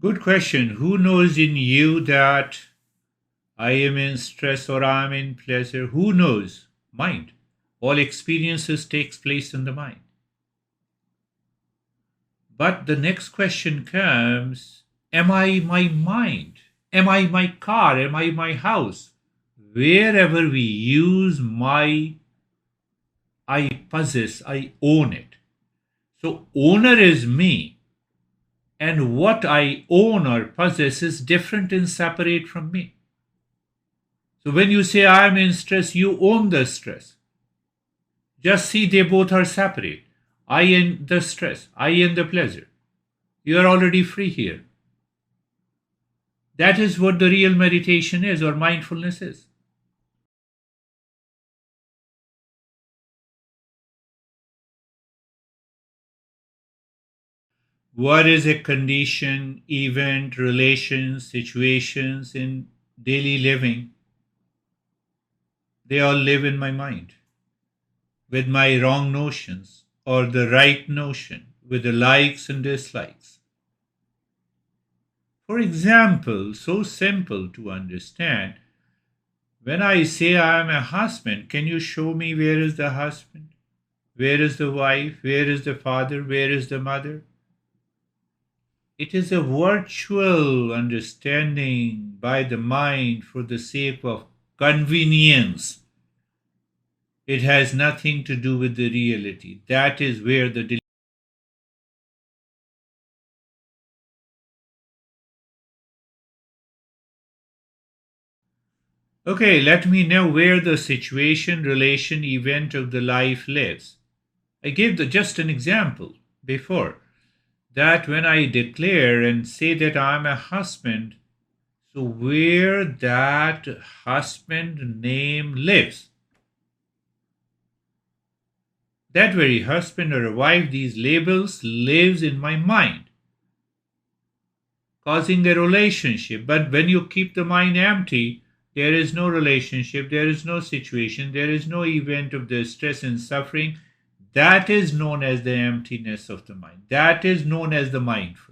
Good question. Who knows in you that I am in stress or I am in pleasure? Who knows? Mind. All experiences takes place in the mind. But the next question comes, am I my mind? Am I my car? Am I my house? Wherever we use my, I possess, I own it. So owner is me, and what I own or possess is different and separate from me. So when you say I am in stress, you own the stress. Just see they both are separate. I in the stress, I in the pleasure. You are already free here. That is what the real meditation is or mindfulness is. What is a condition, event, relations, situations in daily living? They all live in my mind with my wrong notions or the right notion, with the likes and dislikes. For example, so simple to understand, when I say I am a husband, can you show me where is the husband? Where is the wife? Where is the father? Where is the mother? It is a virtual understanding by the mind for the sake of convenience. It has nothing to do with the reality. That is where the Okay, let me know where the situation, relation, event of the life lives. I gave just an example before that when I declare and say that I'm a husband, so where that husband name lives, that very husband or a wife, these labels lives in my mind, causing a relationship. But when you keep the mind empty, there is no relationship, there is no situation, there is no event of the stress and suffering. That is known as the emptiness of the mind. That is known as the mindfulness.